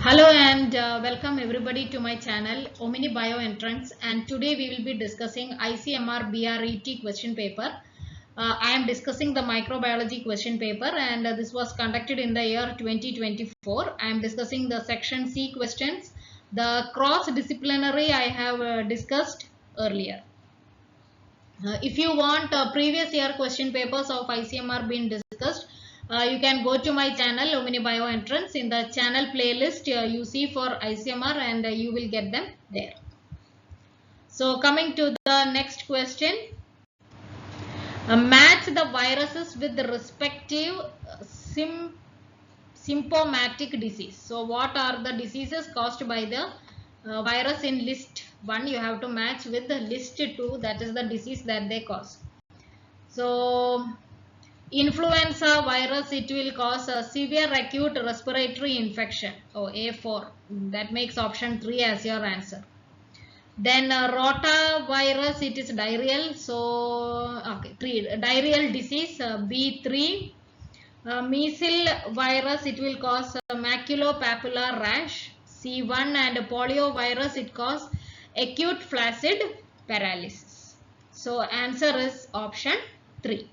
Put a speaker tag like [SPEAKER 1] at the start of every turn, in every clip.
[SPEAKER 1] Hello and welcome everybody to my channel Omni Bio Entrance, and today we will be discussing ICMR BRET question paper. I am discussing the microbiology question paper, and this was conducted in the year 2024. I am discussing the section C questions. The cross-disciplinary I have discussed earlier. If you want previous year question papers of ICMR being discussed, you can go to my channel Omni Bio Entrance. In the channel playlist you see for ICMR, and you will get them there. So coming to the next question, match the viruses with the respective symptomatic disease. So what are the diseases caused by the virus in list 1? You have to match with the list 2, that is the disease that they cause. So influenza virus, it will cause a severe acute respiratory infection. A4, that makes option 3 as your answer. Then rotavirus, it is diarrheal. So okay, 3 diarrheal disease. B3, measles virus, it will cause maculopapular rash. C1, and poliovirus, it cause acute flaccid paralysis. So answer is option 3.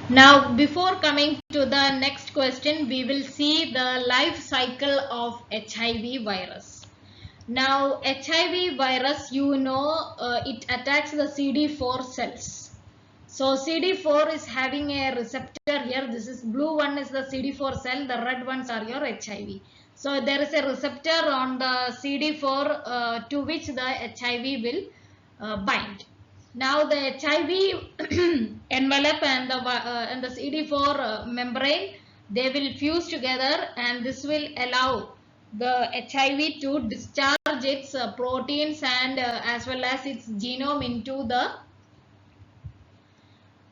[SPEAKER 1] Now before coming to the next question, we will see the life cycle of HIV virus. Now HIV virus, you know, it attacks the CD4 cells. So CD4 is having a receptor here. This is blue one is the CD4 cell, the red ones are your HIV. So there is a receptor on the CD4 to which the HIV will bind. Now the HIV envelope and the CD4 membrane, they will fuse together, and this will allow the HIV to discharge its proteins and as well as its genome into the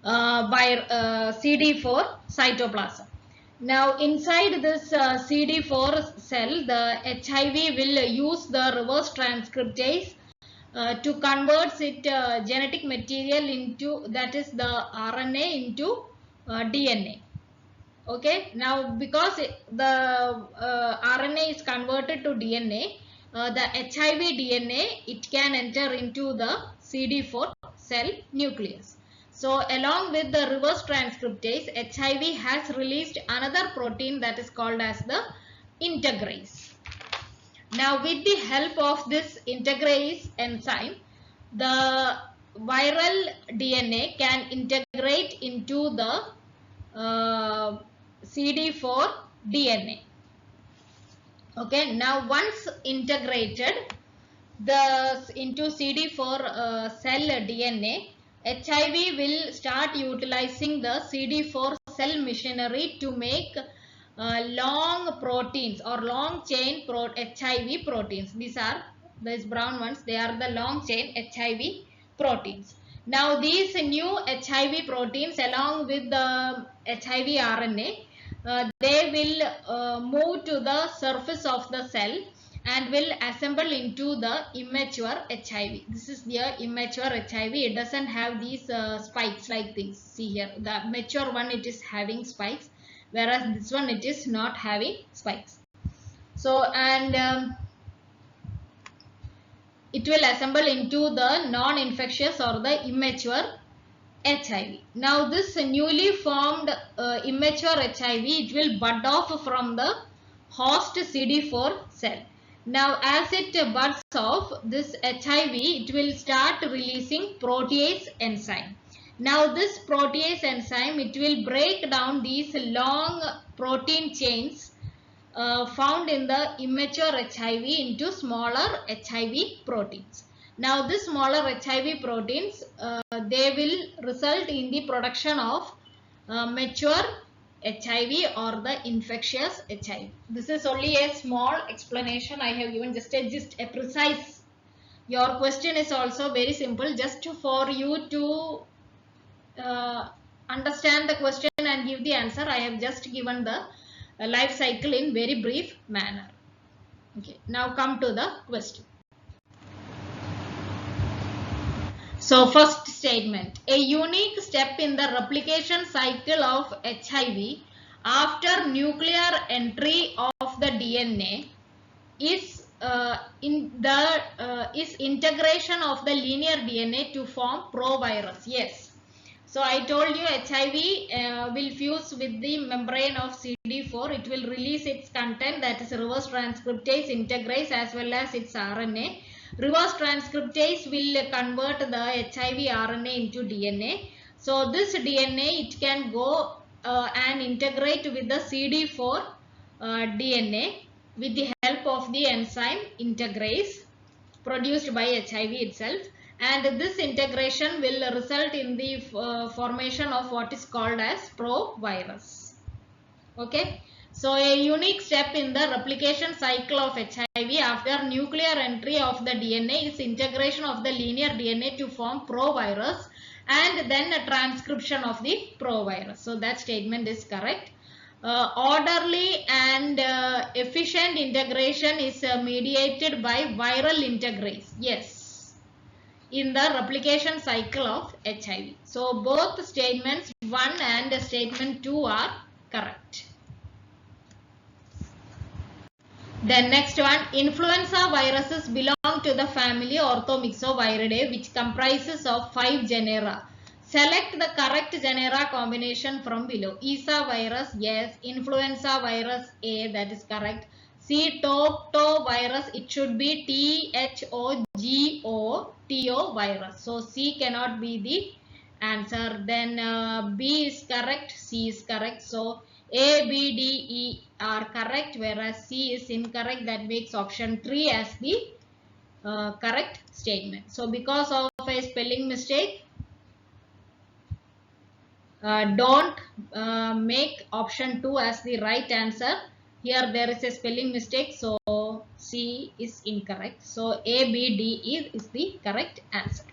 [SPEAKER 1] CD4 cytoplasm. Now inside this CD4 cell, the HIV will use the reverse transcriptase to convert its genetic material into, that is the RNA, into DNA. Okay, now because the RNA is converted to DNA, the HIV DNA, it can enter into the CD4 cell nucleus. So along with the reverse transcriptase, HIV has released another protein that is called as the integrase. Now with the help of this integrase enzyme, the viral DNA can integrate into the CD4 DNA. Okay, now once integrated into CD4 cell DNA, HIV will start utilizing the CD4 cell machinery to make long proteins or long chain HIV proteins. These brown ones, they are the long chain HIV proteins. Now these new HIV proteins along with the HIV RNA, they will move to the surface of the cell and will assemble into the immature HIV. This is the immature HIV. It doesn't have these spikes like this. See here, the mature one, it is having spikes, whereas this one, it is not having spikes. So and it will assemble into the non-infectious or the immature HIV. Now this newly formed immature HIV, it will bud off from the host CD4 cell. Now as it buds off this HIV, it will start releasing protease enzyme. Now this protease enzyme, it will break down these long protein chains found in the immature HIV into smaller HIV proteins. Now this smaller HIV proteins, they will result in the production of mature HIV or the infectious HIV. This is only a small explanation I have given, just a precise. Your question is also very simple, just for you to understand the question and give the answer. I have just given the life cycle in very brief manner. Okay, now come to the question. So first statement, a unique step in the replication cycle of HIV after nuclear entry of the DNA is integration of the linear DNA to form provirus. Yes. So I told you HIV will fuse with the membrane of CD4. It will release its content, that is reverse transcriptase, integrase, as well as its RNA. Reverse transcriptase will convert the HIV RNA into DNA. So this DNA, it can go and integrate with the CD4 DNA with the help of the enzyme integrase produced by HIV itself, and this integration will result in the formation of what is called as provirus. Okay, so a unique step in the replication cycle of HIV after nuclear entry of the DNA is integration of the linear DNA to form provirus and then a transcription of the provirus. So that statement is correct. Orderly and efficient integration is mediated by viral integrase. Yes, in the replication cycle of HIV. So both statements 1 and statement 2 are correct. Then next one, influenza viruses belong to the family Orthomyxoviridae, which comprises of 5 genera. Select the correct genera combination from below. ESA virus, yes. Influenza virus, A, that is correct. C, TOGO virus, it should be THOGOTO virus. So C cannot be the answer. Then B is correct, C is correct. So A, B, D, E are correct, whereas C is incorrect. That makes option 3 as the correct statement. So because of a spelling mistake, don't make option 2 as the right answer. Here there is a spelling mistake, so C is incorrect. So A, B, D, E is the correct answer.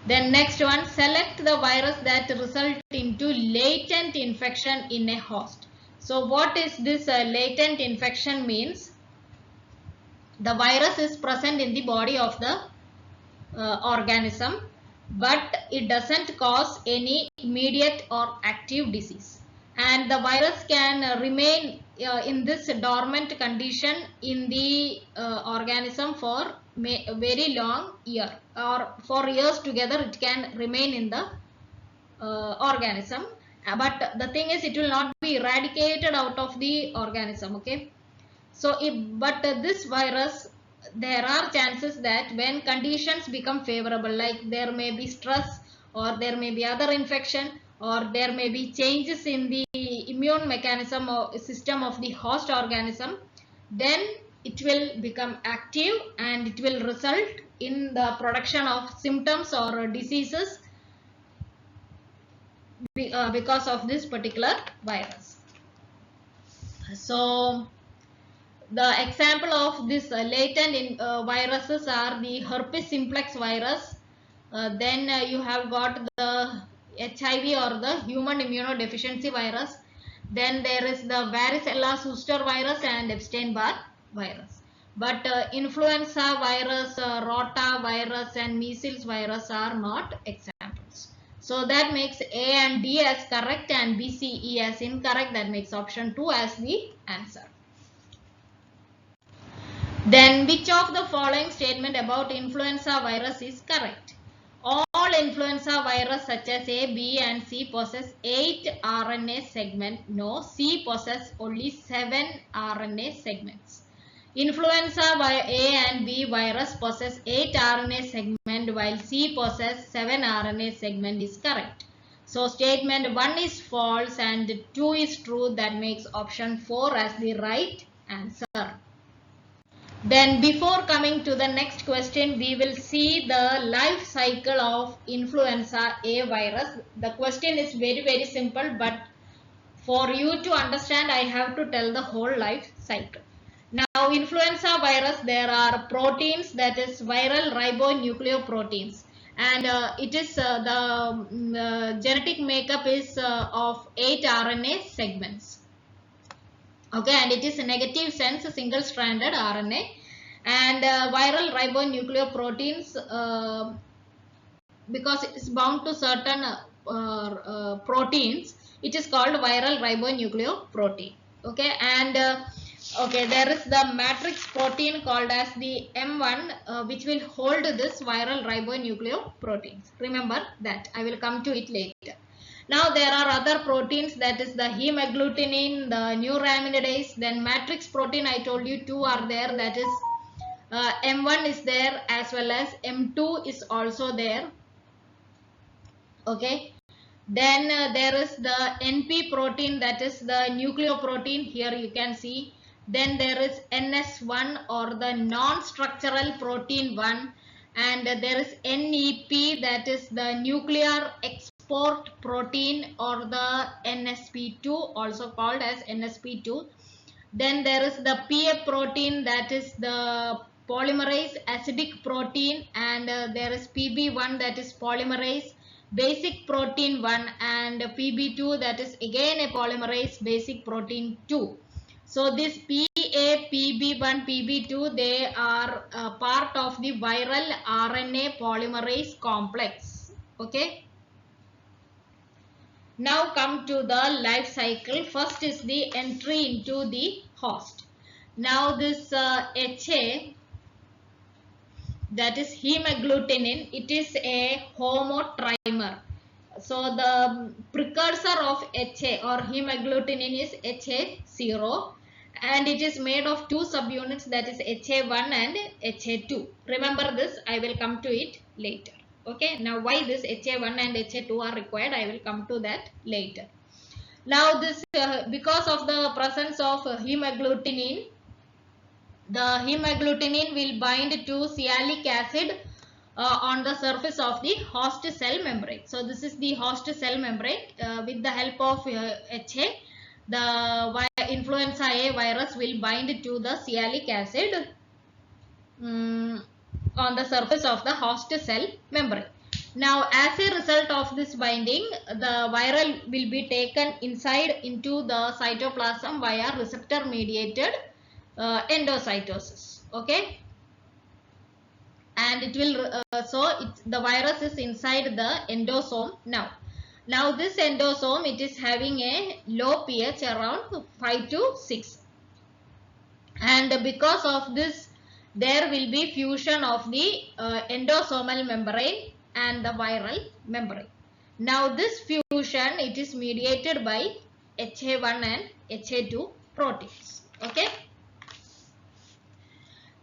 [SPEAKER 1] Then next one, select the virus that result into latent infection in a host. So what is this latent infection means? The virus is present in the body of the organism, but it doesn't cause any immediate or active disease, and the virus can remain in this dormant condition in the organism for a very long year, or for years together it can remain in the organism, but the thing is it will not be eradicated out of the organism. Okay, so this virus, there are chances that when conditions become favorable, like there may be stress or there may be other infection or there may be changes in the immune mechanism or system of the host organism, then it will become active and it will result in the production of symptoms or diseases because of this particular virus. So the example of this latent viruses are the herpes simplex virus. Then you have got the HIV or the human immunodeficiency virus. Then there is the varicella zoster virus and Epstein-Barr virus. But influenza virus, rotavirus and measles virus are not examples. So that makes A and D as correct and B, C, E as incorrect. That makes option 2 as the answer. Then which of the following statement about influenza virus is correct? All influenza virus such as A, B and C possess 8 RNA segments. No, C possess only 7 RNA segments. Influenza A and B virus possess 8 RNA segments while C possess 7 RNA segments is correct. So statement 1 is false and 2 is true. That makes option 4 as the right answer. Then before coming to the next question, we will see the life cycle of influenza A virus. The question is very simple, but for you to understand, I have to tell the whole life cycle. Now influenza virus, there are proteins, that is viral ribonucleoproteins, and it is the genetic makeup is of 8 RNA segments. Okay, and it is a negative sense single stranded RNA, and viral ribonucleoproteins, because it is bound to certain proteins, it is called viral ribonucleoprotein. Okay, and Okay, there is the matrix protein called as the M1 which will hold this viral ribonucleoproteins. Remember that. I will come to it later. Now there are other proteins, that is the hemagglutinin, the neuraminidase, then matrix protein I told you two are there, that is M1 is there as well as M2 is also there. Okay. Then there is the NP protein, that is the nucleoprotein, here you can see. Then there is NS1 or the non-structural protein 1, and there is NEP, that is the nuclear export protein or the NSP2, also called as NSP2. Then there is the PA protein, that is the polymerase acidic protein, and there is PB1, that is polymerase basic protein 1, and PB2, that is again a polymerase basic protein 2. So this PA, PB1, PB2, they are part of the viral RNA polymerase complex. Okay. Now come to the life cycle. First is the entry into the host. Now this HA, that is hemagglutinin, it is a homotrimer. So the precursor of HA or hemagglutinin is HA0, and it is made of two subunits, that is HA1 and HA2. Remember this, I will come to it later. Okay, now why this HA1 and HA2 are required, I will come to that later. Now this because of the presence of hemagglutinin, the hemagglutinin will bind to sialic acid on the surface of the host cell membrane. So this is the host cell membrane. With the help of HA, the influenza A virus will bind to the sialic acid on the surface of the host cell membrane. Now as a result of this binding, the viral will be taken inside into the cytoplasm via receptor mediated endocytosis. Okay, and it will the virus is inside the endosome. Now this endosome, it is having a low pH around 5 to 6, and because of this there will be fusion of the endosomal membrane and the viral membrane. Now this fusion, it is mediated by HA1 and HA2 proteins. Okay.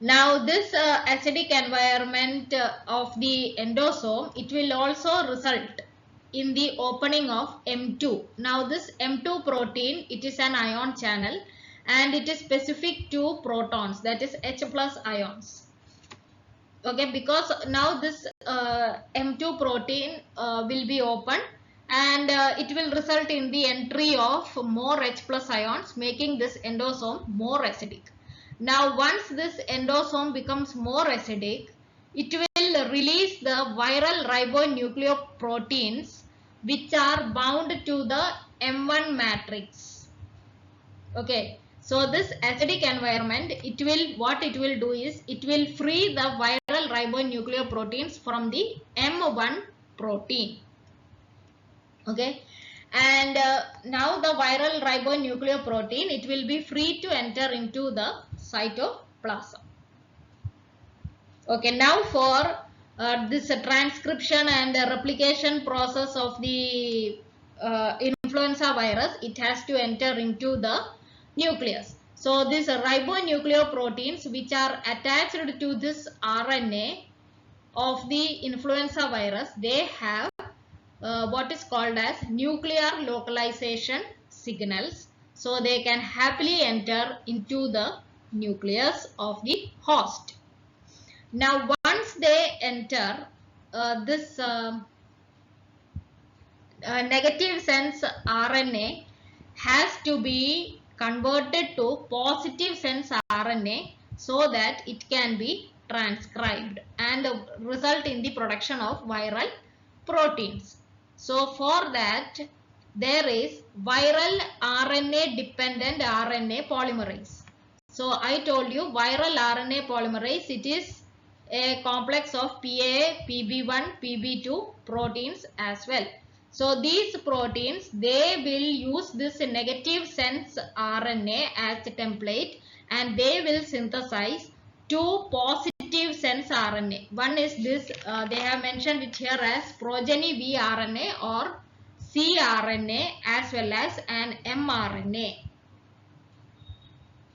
[SPEAKER 1] Now this acidic environment of the endosome, it will also result in the opening of M2. Now this M2 protein, it is an ion channel and it is specific to protons, that is H plus ions. Okay, because now this M2 protein will be opened, and it will result in the entry of more H plus ions, making this endosome more acidic. Now once this endosome becomes more acidic, it will release the viral ribonucleoproteins which are bound to the M1 matrix. Okay, so this acidic environment, what it will do is it will free the viral ribonucleoproteins from the M1 protein. Okay, and now the viral ribonucleoprotein, it will be free to enter into the cytoplasm. Okay, now for this transcription and replication process of the influenza virus, it has to enter into the nucleus. So these ribonucleoproteins which are attached to this RNA of the influenza virus, they have what is called as nuclear localization signals. So they can happily enter into the nucleus of the host. Now once they enter, this negative sense RNA has to be converted to positive sense RNA so that it can be transcribed and result in the production of viral proteins. So for that, there is viral RNA dependent RNA polymerase. So I told you viral RNA polymerase, it is a complex of PA, PB1, PB2 proteins as well. So these proteins, they will use this negative sense RNA as a template, and they will synthesize two positive sense RNA. One is this, they have mentioned it here as progeny vRNA or cRNA as well as an mRNA.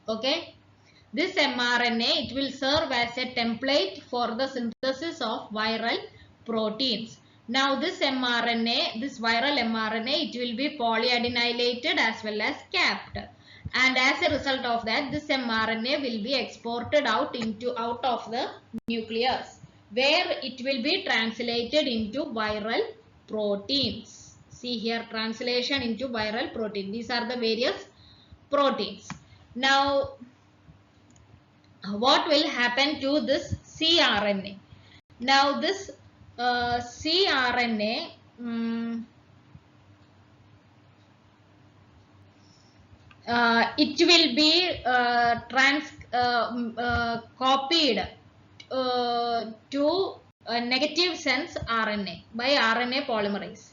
[SPEAKER 1] Okay. This mRNA, it will serve as a template for the synthesis of viral proteins. Now this mRNA, this viral mRNA, it will be polyadenylated as well as capped. And as a result of that, this mRNA will be exported out of the nucleus, where it will be translated into viral proteins. See here, translation into viral protein. These are the various proteins. Now, what will happen to this cRNA? Now, this cRNA, it will be copied to a negative sense RNA by RNA polymerase.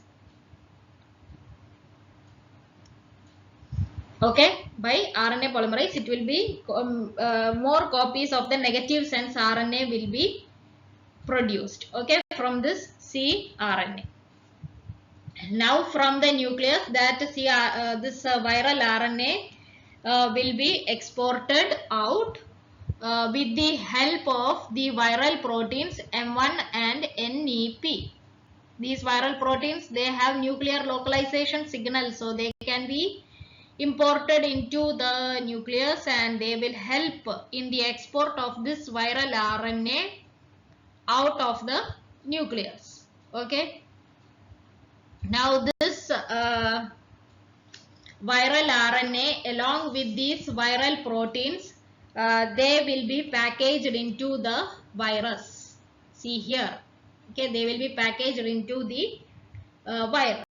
[SPEAKER 1] Okay, by RNA polymerase, it will be more copies of the negative sense RNA will be produced. Okay, from this cRNA. Now, from the nucleus, that this viral RNA will be exported out with the help of the viral proteins M1 and NEP. These viral proteins, they have nuclear localization signal, so they can be imported into the nucleus and they will help in the export of this viral RNA out of the nucleus. Okay. Now this viral RNA along with these viral proteins, they will be packaged into the virus. See here. Okay, they will be packaged into the virus.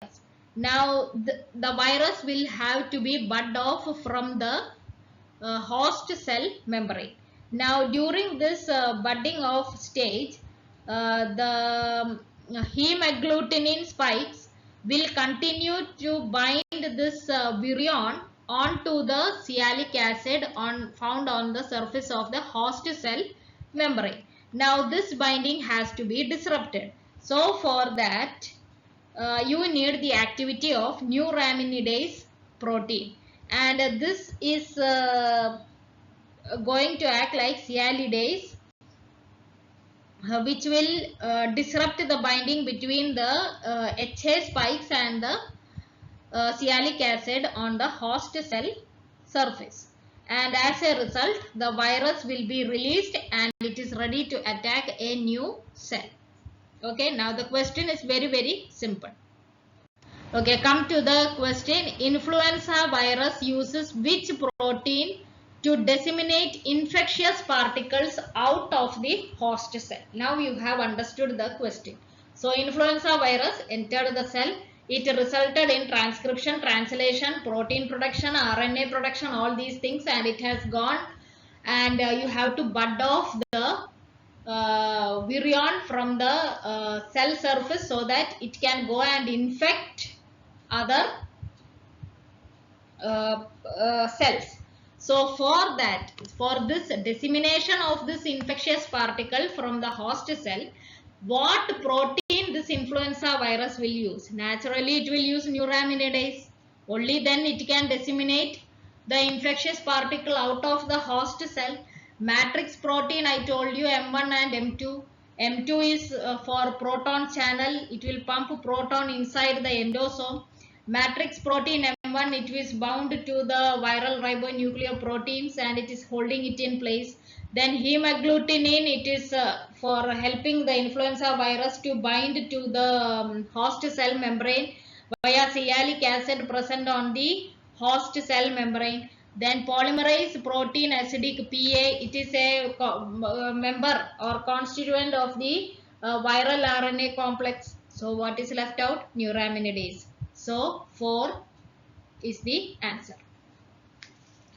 [SPEAKER 1] Now the virus will have to be bud off from the host cell membrane. Now during this budding off stage, the hemagglutinin spikes will continue to bind this virion onto the sialic acid found on the surface of the host cell membrane. Now this binding has to be disrupted. So for that, you need the activity of neuraminidase protein, and this is going to act like sialidase, which will disrupt the binding between the HA spikes and the sialic acid on the host cell surface. And as a result, the virus will be released and it is ready to attack a new cell. Okay, now the question is very simple. Okay, come to the question. Influenza virus uses which protein to disseminate infectious particles out of the host cell? Now you have understood the question. So influenza virus entered the cell. It resulted in transcription, translation, protein production, RNA production, all these things, and it has gone, and you have to bud off the virion from the cell surface so that it can go and infect other cells. So for that, for this dissemination of this infectious particle from the host cell, what protein this influenza virus will use? Naturally, it will use neuraminidase. Only then it can disseminate the infectious particle out of the host cell. Matrix protein, I told you, M1 and M2. M2 is for proton channel. It will pump proton inside the endosome. Matrix protein M1, it is bound to the viral ribonucleoproteins and it is holding it in place. Then hemagglutinin, it is for helping the influenza virus to bind to the host cell membrane via sialic acid present on the host cell membrane. Then polymerase protein acidic PA, it is a member or constituent of the viral RNA complex. So what is left out? Neuraminidase. So 4 is the answer.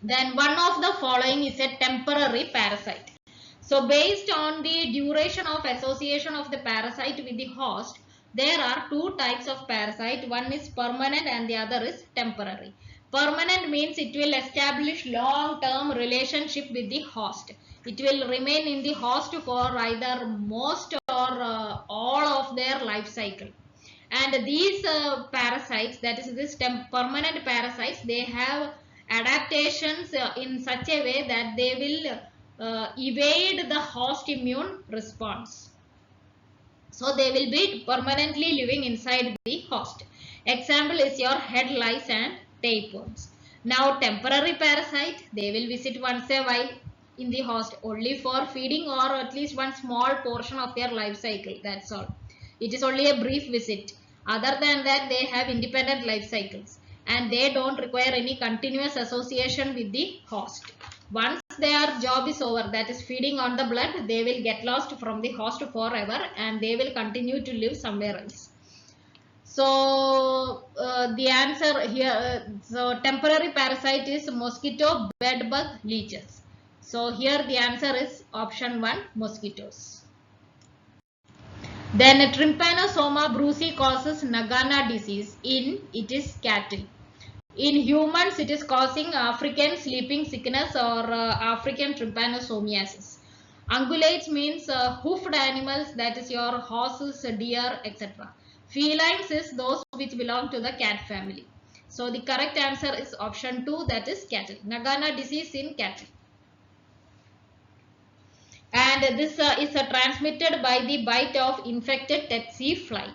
[SPEAKER 1] Then one of the following is a temporary parasite. So based on the duration of association of the parasite with the host, there are two types of parasite. One is permanent and the other is temporary. Permanent means it will establish long-term relationship with the host. It will remain in the host for either most or all of their life cycle. And these parasites, that is this permanent parasites, they have adaptations in such a way that they will evade the host immune response. So they will be permanently living inside the host. Example is your head lice and tapeworms. Now temporary parasite, they will visit once a while in the host only for feeding or at least one small portion of their life cycle. That's all. It is only a brief visit. Other than that, they have independent life cycles and they don't require any continuous association with the host. Once their job is over, that is feeding on the blood, they will get lost from the host forever and they will continue to live somewhere else. So the answer here, so temporary parasite is mosquito, bedbug, leeches. So here the answer is option 1, mosquitoes. Then Trypanosoma brucei causes Nagana disease in it is cattle. In humans, it is causing African sleeping sickness or African trypanosomiasis. Ungulates means hoofed animals, that is your horses, deer, etc. Felines is those which belong to the cat family. So the correct answer is option 2, that is cattle. Nagana disease in cattle. And this is transmitted by the bite of infected tsetse fly.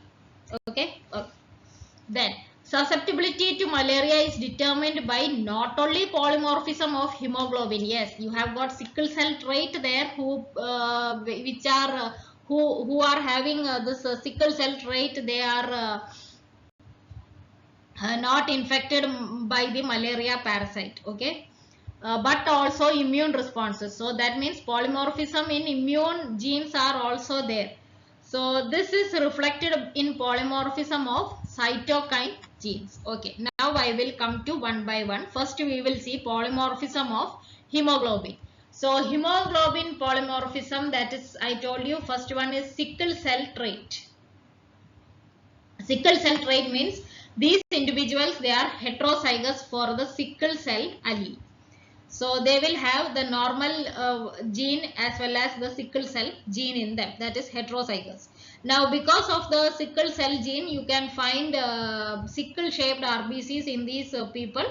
[SPEAKER 1] Okay. Then susceptibility to malaria is determined by not only polymorphism of hemoglobin. Yes, you have got sickle cell trait there who are having this sickle cell trait. They are not infected by the malaria parasite. Okay. But also immune responses. So that means polymorphism in immune genes are also there. So this is reflected in polymorphism of cytokine genes. Okay, now I will come to one by one. First we will see polymorphism of hemoglobin. So hemoglobin polymorphism, that is, I told you, first one is sickle cell trait. Sickle cell trait means these individuals, they are heterozygous for the sickle cell allele. So they will have the normal gene as well as the sickle cell gene in them, that is heterozygous. Now because of the sickle cell gene, you can find sickle shaped RBCs in these people,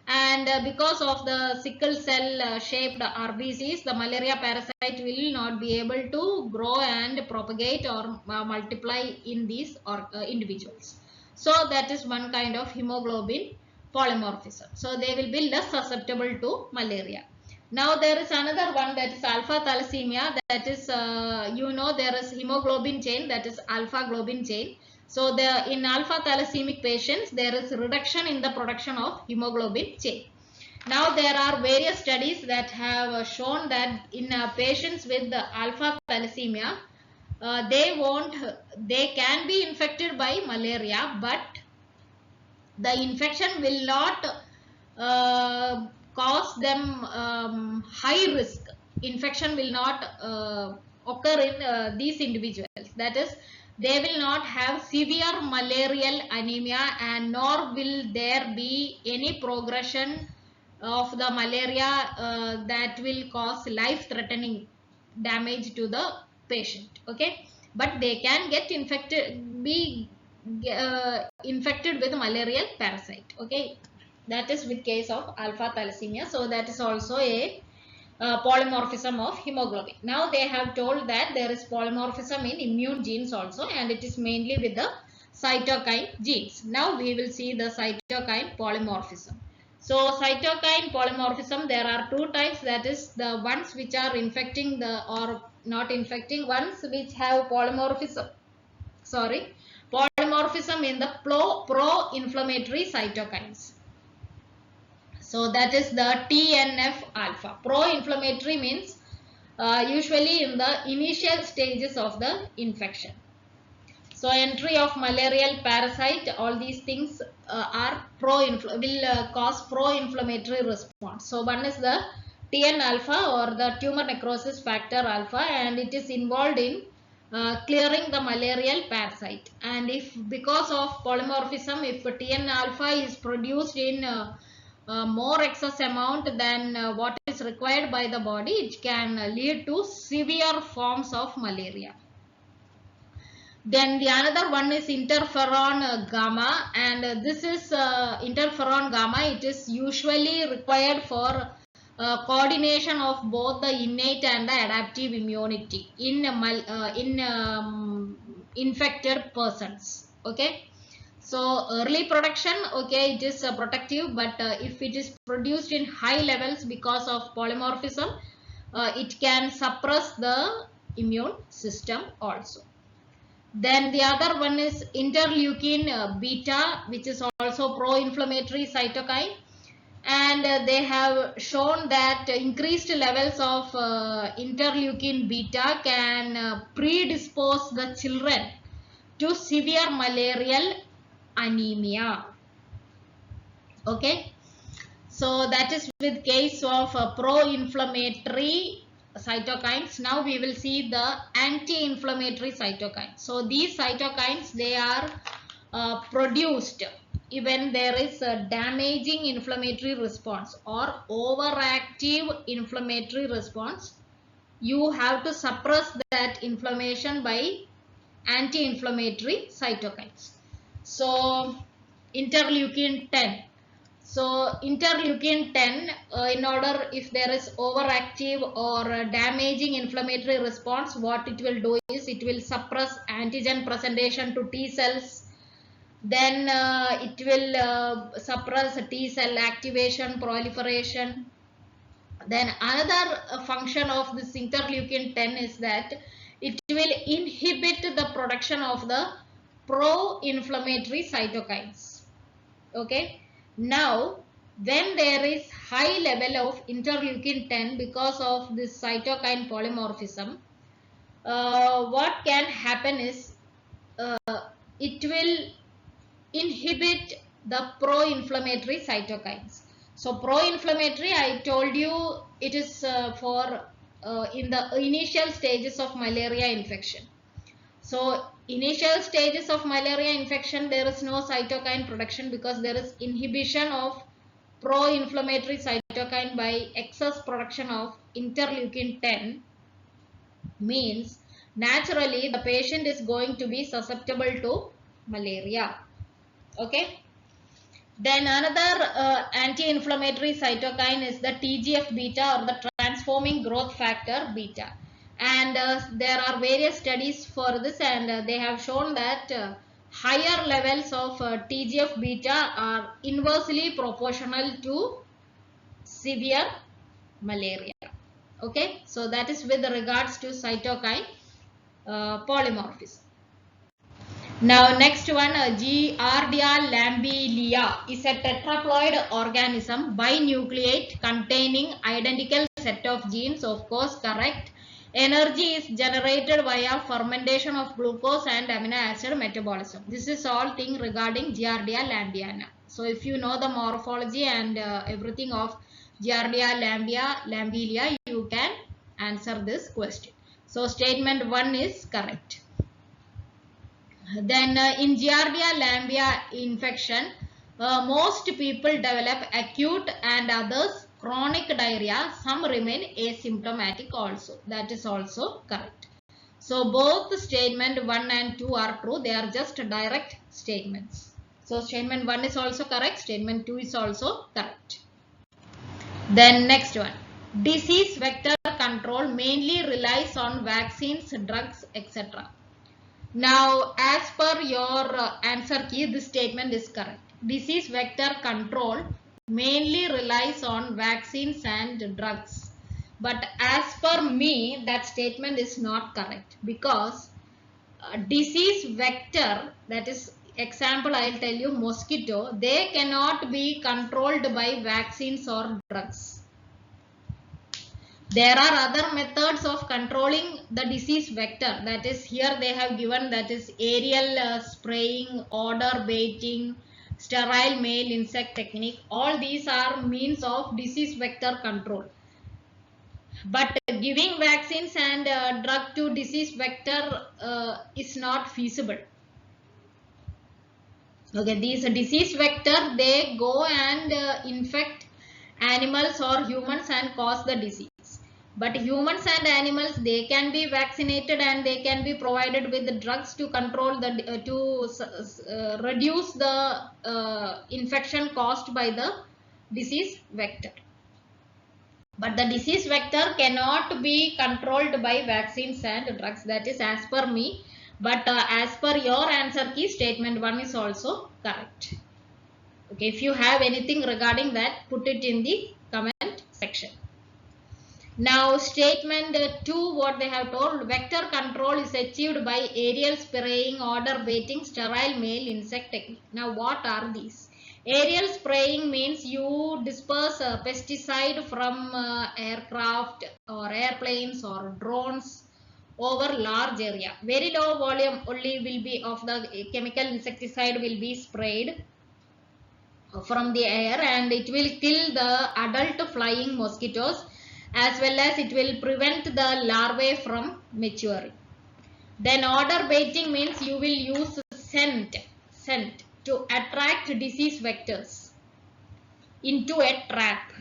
[SPEAKER 1] and because of the sickle cell shaped RBCs, the malaria parasite will not be able to grow and propagate or multiply in these individuals. So that is one kind of hemoglobin polymorphism. So they will be less susceptible to malaria. Now there is another one, that is alpha thalassemia. That is there is hemoglobin chain, that is alpha globin chain. So in alpha thalassemic patients, there is reduction in the production of hemoglobin chain. Now there are various studies that have shown that in patients with the alpha thalassemia, they can be infected by malaria, but the infection will not cause them high risk. Infection will not occur in these individuals. That is, they will not have severe malarial anemia, and nor will there be any progression of the malaria that will cause life-threatening damage to the patient. Okay, but they can get infected with malarial parasite. Okay, that is with case of alpha thalassemia. So that is also a polymorphism of hemoglobin. Now they have told that there is polymorphism in immune genes also, and it is mainly with the cytokine genes. Now we will see the cytokine polymorphism. So cytokine polymorphism, there are two types, that is the ones which are infecting or not infecting, ones which have polymorphism in the pro-inflammatory cytokines. So that is the TNF alpha. Pro-inflammatory means usually in the initial stages of the infection. So entry of malarial parasite, all these things will cause pro-inflammatory response. So one is the TN alpha or the tumor necrosis factor alpha, and it is involved in clearing the malarial parasite. And if because of polymorphism, if TN alpha is produced in more excess amount than what is required by the body, it can lead to severe forms of malaria. Then the another one is interferon gamma, and this is interferon gamma. It is usually required for coordination of both the innate and the adaptive immunity in infected persons. Okay, so early production, okay, it is protective, but if it is produced in high levels because of polymorphism, it can suppress the immune system also. Then the other one is interleukin beta, which is also pro-inflammatory cytokine, and they have shown that increased levels of interleukin beta can predispose the children to severe malarial anemia. Okay, so that is with case of pro-inflammatory cytokines. Now we will see the anti-inflammatory cytokines. So these cytokines, they are produced when there is a damaging inflammatory response or overactive inflammatory response. You have to suppress that inflammation by anti-inflammatory cytokines. So interleukin 10. So interleukin 10, in order, if there is overactive or damaging inflammatory response, what it will do is it will suppress antigen presentation to T cells. Then it will suppress T cell activation, proliferation. Then another function of this interleukin 10 is that it will inhibit the production of the pro-inflammatory cytokines. Okay. Now, when there is high level of interleukin 10 because of this cytokine polymorphism, what can happen is it will inhibit the pro-inflammatory cytokines. So pro-inflammatory, I told you, it is for in the initial stages of malaria infection. So initial stages of malaria infection, there is no cytokine production because there is inhibition of pro-inflammatory cytokine by excess production of interleukin 10. Means naturally the patient is going to be susceptible to malaria. Okay. Then another anti-inflammatory cytokine is the TGF beta, or the transforming growth factor beta. And there are various studies for this, and they have shown that higher levels of TGF beta are inversely proportional to severe malaria. Okay, so that is with regards to cytokine polymorphism. Now next one, Giardia lambelia is a tetraploid organism, binucleate, containing identical set of genes. Of course, correct. Energy is generated via fermentation of glucose and amino acid metabolism. This is all thing regarding Giardia lambelia. So if you know the morphology and everything of Giardia lambelia, you can answer this question. So statement 1 is correct. Then in Giardia lamblia infection, most people develop acute and others chronic diarrhea. Some remain asymptomatic also. That is also correct. So both statement 1 and 2 are true. They are just direct statements. So statement 1 is also correct. Statement 2 is also correct. Then next one. Disease vector control mainly relies on vaccines, drugs, etc. Now, as per your answer key, this statement is correct. Disease vector control mainly relies on vaccines and drugs. But as per me, that statement is not correct, because disease vector, that is example I will tell you, mosquito, they cannot be controlled by vaccines or drugs. There are other methods of controlling the disease vector. That is, here they have given, that is aerial spraying, odor baiting, sterile male insect technique. All these are means of disease vector control. But giving vaccines and drug to disease vector is not feasible. Okay, these disease vector, they go and infect animals or humans and cause the disease. But humans and animals, they can be vaccinated and they can be provided with the drugs to control the reduce the infection caused by the disease vector. But the disease vector cannot be controlled by vaccines and drugs. That is as per me. But as per your answer key, statement 1 is also correct. Okay, if you have anything regarding that, put it in the comment section. Now statement 2, what they have told, vector control is achieved by aerial spraying, odor baiting, sterile male insect technique. Now what are these? Aerial spraying means you disperse a pesticide from aircraft or airplanes or drones over large area. Very low volume only will be of the chemical insecticide will be sprayed from the air, and it will kill the adult flying mosquitoes, as well as it will prevent the larvae from maturing. Then odor baiting means you will use scent to attract disease vectors into a trap.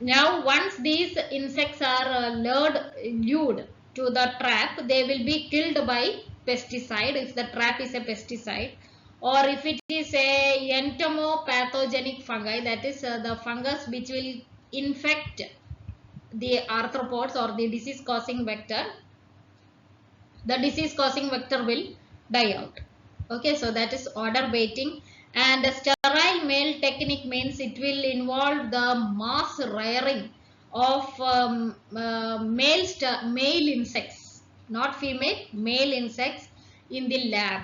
[SPEAKER 1] Now once these insects are lured to the trap, they will be killed by pesticide if the trap is a pesticide, or if it is a entomopathogenic fungi, that is the fungus which will infect the arthropods or the disease causing vector, the disease causing vector will die out. Okay, so that is odor baiting. And sterile male technique means it will involve the mass rearing of male insects, not female, male insects in the lab.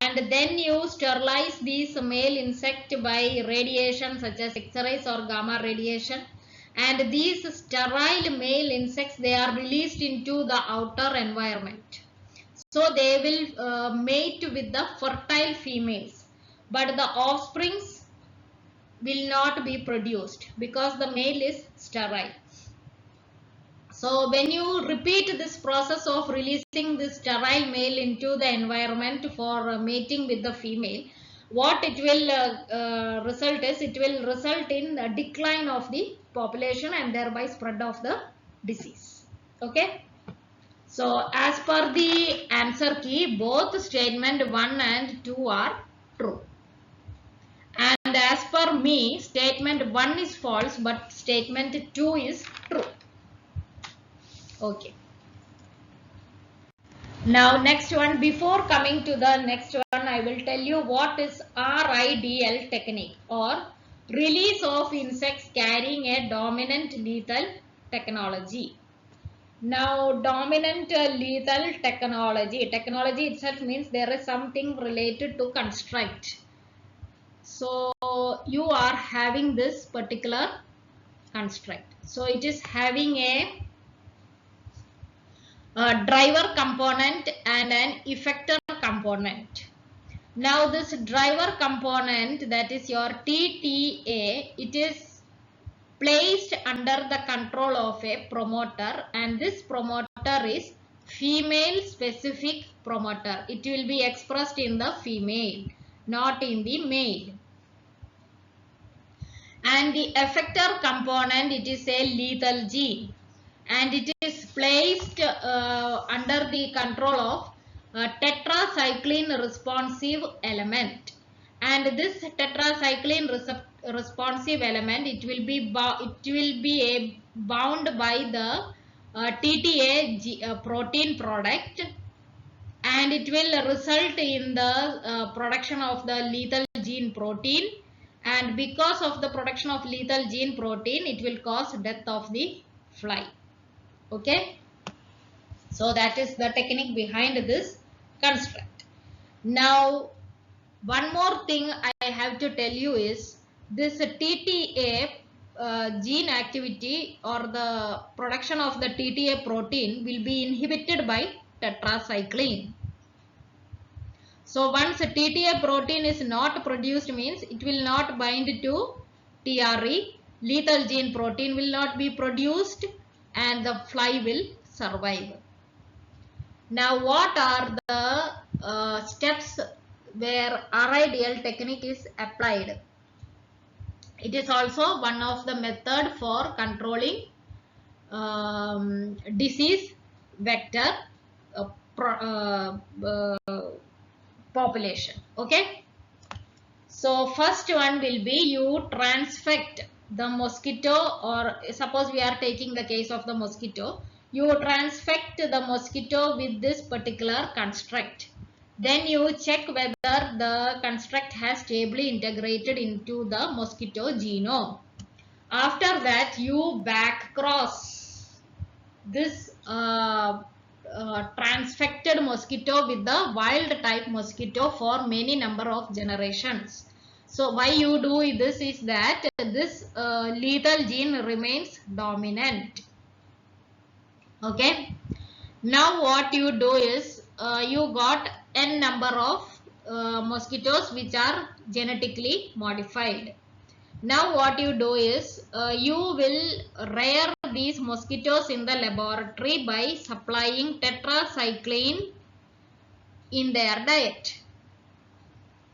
[SPEAKER 1] And then you sterilize these male insect by radiation such as X-rays or gamma radiation. And these sterile male insects, they are released into the outer environment. So they will mate with the fertile females, but the offsprings will not be produced because the male is sterile. So when you repeat this process of releasing this sterile male into the environment for mating with the female, what it will result is, it will result in a decline of the population and thereby spread of the disease. Okay. So as per the answer key, both statement 1 and 2 are true. And as per me, statement 1 is false, but statement 2 is true. Okay. Now next one, before coming to the next one, I will tell you what is RIDL technique, or release of insects carrying a dominant lethal technology. Now dominant lethal technology itself means there is something related to construct. So you are having this particular construct. So it is having a driver component and an effector component. Now this driver component, that is your TTA, it is placed under the control of a promoter, and this promoter is female specific promoter. It will be expressed in the female, not in the male. And the effector component, it is a lethal gene, and it is placed under the control of tetracycline responsive element. And this tetracycline responsive element, it will be bound by the TTA protein product, and it will result in the production of the lethal gene protein. And because of the production of lethal gene protein, it will cause death of the fly. Okay, so that is the technique behind this construct. Now one more thing I have to tell you is this TTA gene activity, or the production of the TTA protein, will be inhibited by tetracycline. So once a TTA protein is not produced, means it will not bind to TRE, lethal gene protein will not be produced, and the fly will survive. Now what are the steps where RIDL technique is applied? It is also one of the method for controlling disease vector population. Okay. So first one will be you transfect the mosquito, or suppose we are taking the case of the mosquito. You transfect the mosquito with this particular construct. Then you check whether the construct has stably integrated into the mosquito genome. After that, you back cross this transfected mosquito with the wild type mosquito for many number of generations. So why you do this is that this lethal gene remains dominant. Okay. Now what you do is you got n number of mosquitoes which are genetically modified. Now what you do is you will rear these mosquitoes in the laboratory by supplying tetracycline in their diet.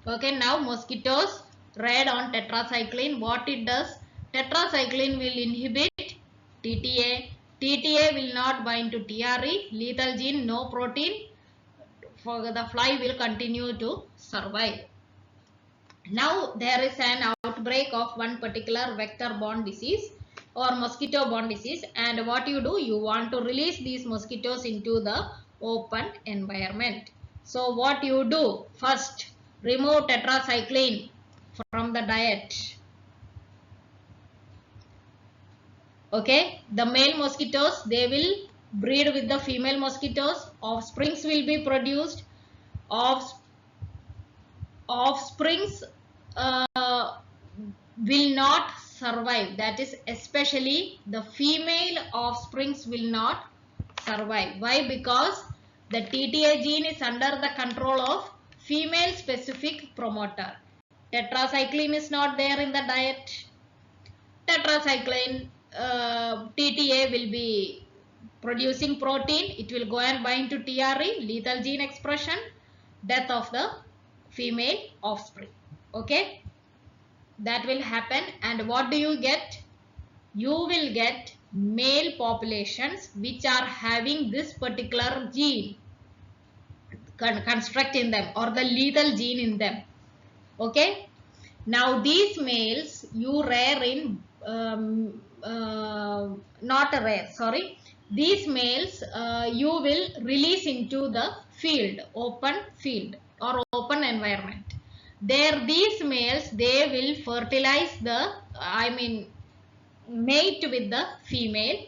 [SPEAKER 1] Okay, now mosquitoes reared on tetracycline. What it does? Tetracycline will inhibit TTA. TTA will not bind to TRE. Lethal gene, no protein. For the fly will continue to survive. Now there is an outbreak of one particular vector-borne disease or mosquito-borne disease, and what you do, you want to release these mosquitoes into the open environment. So what you do, first remove tetracycline from the diet. Okay, the male mosquitoes, they will breed with the female mosquitoes. Offsprings will be produced. Offsprings will not survive. That is, especially the female offsprings will not survive. Why? Because the TTA gene is under the control of female specific promoter. Tetracycline is not there in the diet. Tetracycline, TTA will be producing protein. It will go and bind to TRE, lethal gene expression, death of the female offspring. Okay, that will happen. And what do you get? You will get male populations which are having this particular gene construct in them, or the lethal gene in them. Okay, now these males you rear in these males you will release into the field, open field or open environment. There these males, they will fertilize the mate with the female,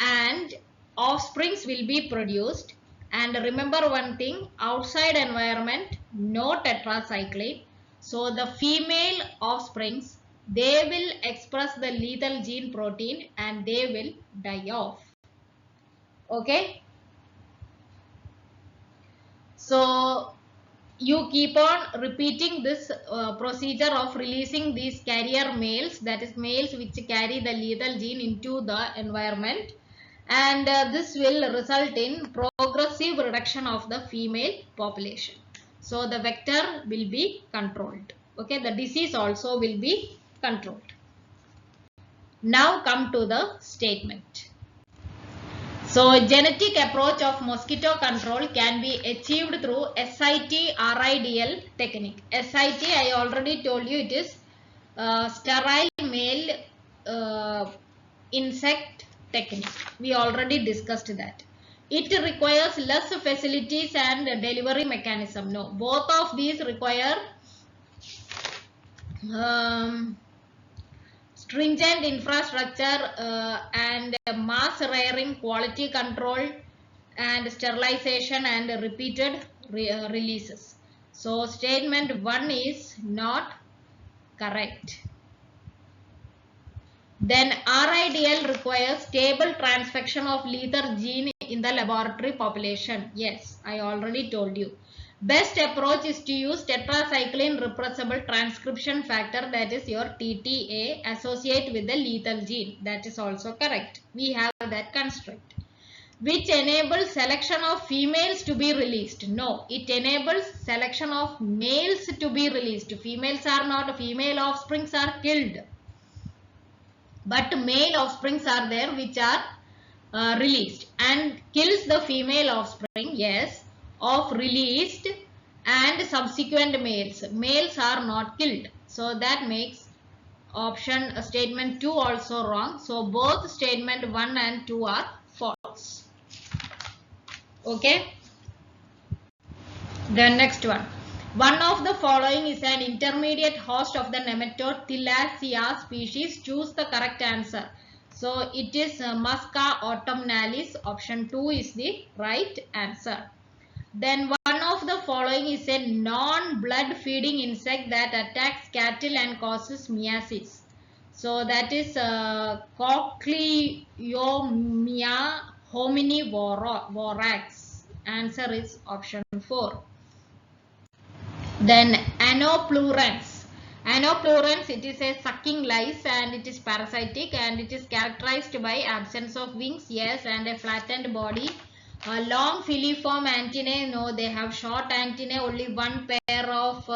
[SPEAKER 1] and offsprings will be produced. And remember one thing, outside environment no tetracycline, so the female offsprings, they will express the lethal gene protein and they will die off. Okay, so you keep on repeating this procedure of releasing these carrier males, that is males which carry the lethal gene into the environment, and this will result in progressive reduction of the female population. So the vector will be controlled. Okay, the disease also will be controlled. Now come to the statement. So genetic approach of mosquito control can be achieved through SIT-RIDL technique. SIT, I already told you, it is sterile male insect technique. We already discussed that. It requires less facilities and delivery mechanism. No, both of these require stringent infrastructure and mass rearing, quality control and sterilization and repeated releases. So statement 1 is not correct. Then RIDL requires stable transfection of lethal gene in the laboratory population. Yes, I already told you. Best approach is to use tetracycline repressible transcription factor, that is your TTA, associate with the lethal gene. That is also correct. We have that construct. Which enables selection of females to be released. No, it enables selection of males to be released. Females are not, female offsprings are killed. but male offsprings are there which are released and kills the female offspring, yes, of released and subsequent males. Males are not killed. So that makes option statement 2 also wrong. So both statement 1 and 2 are false. Okay. The next one. One of the following is an intermediate host of the nematode Thylacia species. Choose the correct answer. So it is Musca autumnalis. Option 2 is the right answer. Then one of the following is a non-blood feeding insect that attacks cattle and causes meiosis. So that is Cochleomia hominivorax. Answer is option 4. Then Anoplurans. Anoplurans, it is a sucking lice and it is parasitic and it is characterized by absence of wings, yes, and a flattened body. Long filiform antennae, no, they have short antennae, only one pair of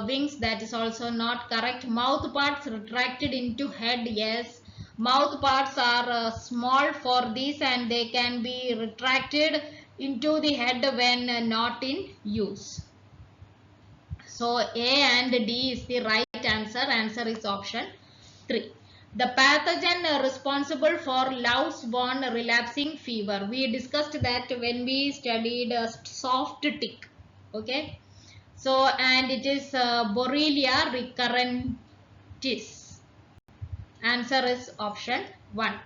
[SPEAKER 1] wings, that is also not correct. Mouth parts retracted into head, yes. Mouth parts are small for this and they can be retracted into the head when not in use. So A and D is the right answer. Answer is option 3. The pathogen responsible for louse-borne relapsing fever. We discussed that when we studied soft tick. Okay. So and it is Borrelia recurrentis. Answer is option 1.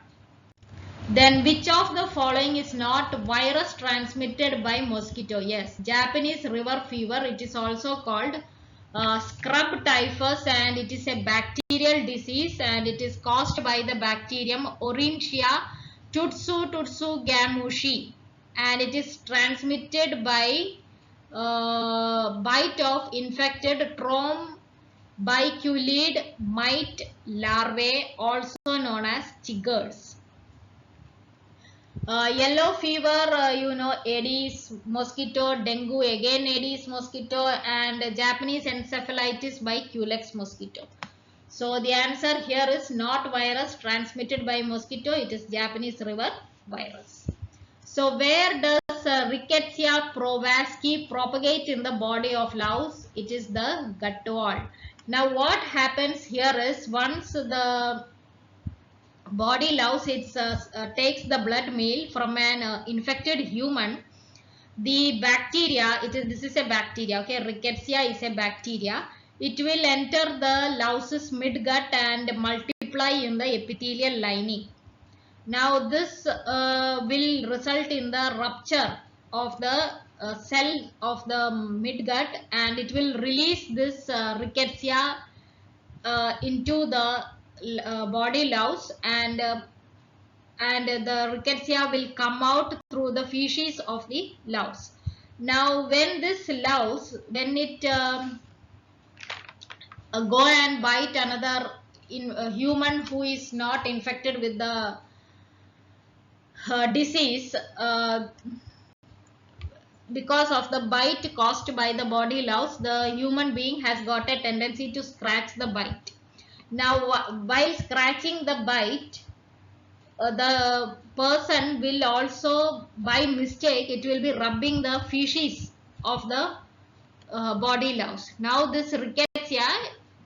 [SPEAKER 1] Then which of the following is not virus transmitted by mosquito? Yes, Japanese river fever. It is also called scrub typhus and it is a bacterial disease and it is caused by the bacterium Orinchia tutsu and it is transmitted by bite of infected trombiculid mite larvae, also known as chiggers. Yellow fever, you know, Aedes mosquito, dengue again Aedes mosquito, and Japanese encephalitis by Culex mosquito. So the answer here is not virus transmitted by mosquito, it is Japanese river virus. So where does Rickettsia prowazki propagate in the body of louse? It is the gut wall. Now what happens here is once the body louse, it takes the blood meal from an infected human, the bacteria, this is a bacteria, okay, Rickettsia is a bacteria, it will enter the louse's midgut and multiply in the epithelial lining. Now this will result in the rupture of the cell of the midgut and it will release this Rickettsia into the body louse and the Rickettsia will come out through the feces of the louse. Now when this louse, when it go and bite another human who is not infected with the disease, because of the bite caused by the body louse, the human being has got a tendency to scratch the bite. Now while scratching the bite, the person will also by mistake, it will be rubbing the feces of the body louse. Now this Rickettsia,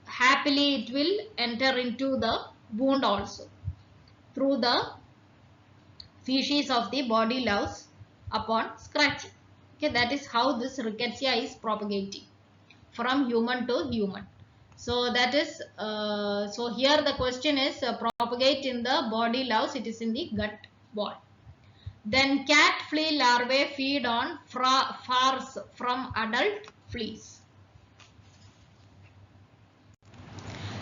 [SPEAKER 1] happily it will enter into the wound also through the feces of the body louse upon scratching. Okay, that is how this Rickettsia is propagating from human to human. So that is, so here the question is propagate in the body louse, it is in the gut wall. Then cat flea larvae feed on farce from adult fleas.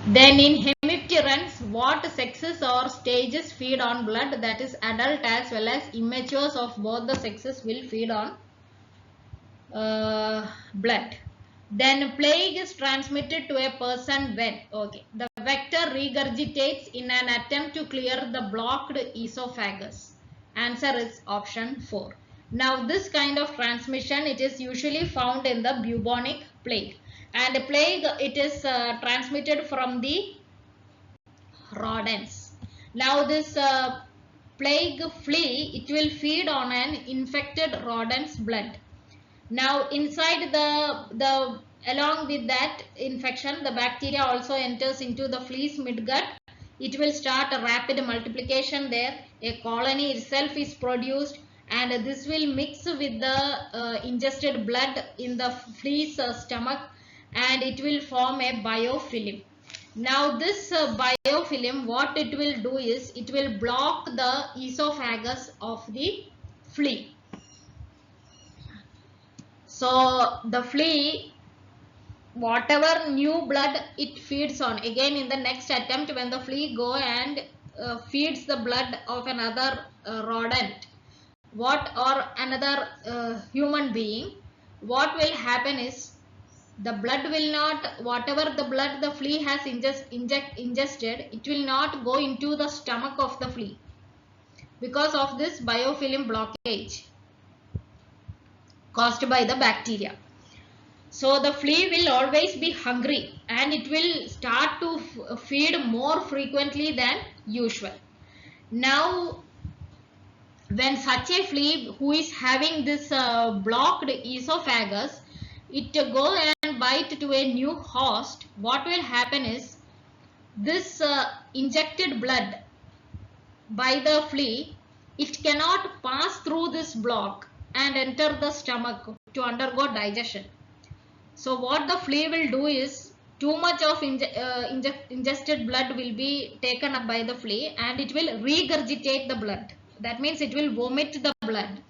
[SPEAKER 1] Then in hemipterans, what sexes or stages feed on blood? That is adult as well as immatures of both the sexes will feed on blood. Then plague is transmitted to a person when? Okay. The vector regurgitates in an attempt to clear the blocked esophagus. Answer is option 4. Now this kind of transmission, it is usually found in the bubonic plague. And plague, it is transmitted from the rodents. Now this plague flea, it will feed on an infected rodent's blood. Now inside the along with that infection, the bacteria also enters into the flea's midgut. It will start a rapid multiplication there. A colony itself is produced, and this will mix with the ingested blood in the flea's stomach, and it will form a biofilm. Now this biofilm, what it will do is, it will block the esophagus of the flea. So the flea, whatever new blood it feeds on, again in the next attempt when the flea go and feeds the blood of another rodent, or another human being, what will happen is, the blood will not, whatever the blood the flea has ingested, it will not go into the stomach of the flea because of this biofilm blockage caused by the bacteria. So the flea will always be hungry, and it will start to feed more frequently than usual. Now when such a flea who is having this blocked esophagus, it go and bite to a new host, what will happen is, this injected blood by the flea, it cannot pass through this block and enter the stomach to undergo digestion. So what the flea will do is, too much of ingested blood will be taken up by the flea, and it will regurgitate the blood. That means it will vomit the blood.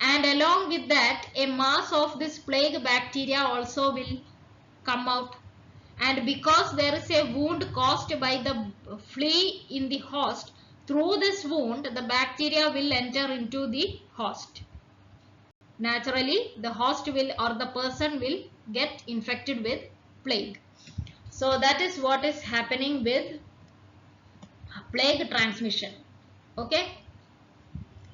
[SPEAKER 1] And along with that, a mass of this plague bacteria also will come out. And because there is a wound caused by the flea in the host, through this wound, the bacteria will enter into the host. Naturally, the host will, or the person will get infected with plague. So that is what is happening with plague transmission. Okay.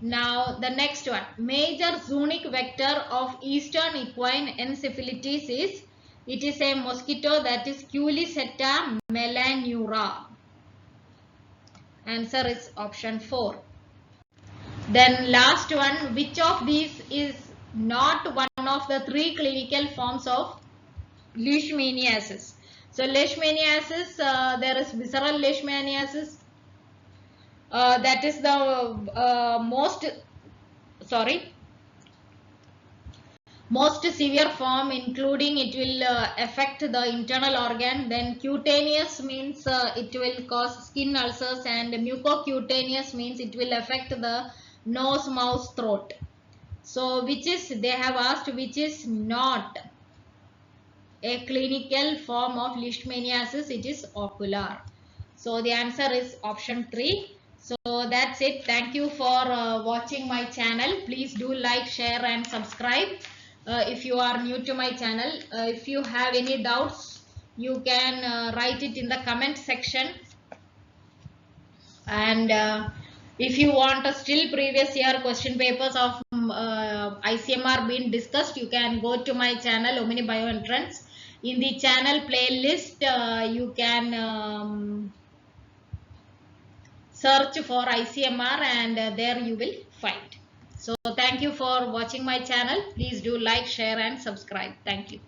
[SPEAKER 1] Now the next one, major zoonotic vector of eastern equine encephalitis is, it is a mosquito, that is Culiseta melanura. Answer is option 4. Then last one, which of these is not one of the 3 clinical forms of leishmaniasis? So leishmaniasis, there is visceral leishmaniasis. That is the most severe form, including it will affect the internal organ. Then cutaneous means it will cause skin ulcers, and mucocutaneous means it will affect the nose, mouth, throat. So which is, they have asked, which is not a clinical form of leishmaniasis? It is ocular. So the answer is option 3. So that's it. Thank you for watching my channel. Please do like, share and subscribe if you are new to my channel. If you have any doubts, you can write it in the comment section. And if you want still previous year question papers of ICMR being discussed, you can go to my channel Omni Bioentrance. In the channel playlist, you can search for ICMR, and there you will find. So thank you for watching my channel. Please do like, share and subscribe. Thank you.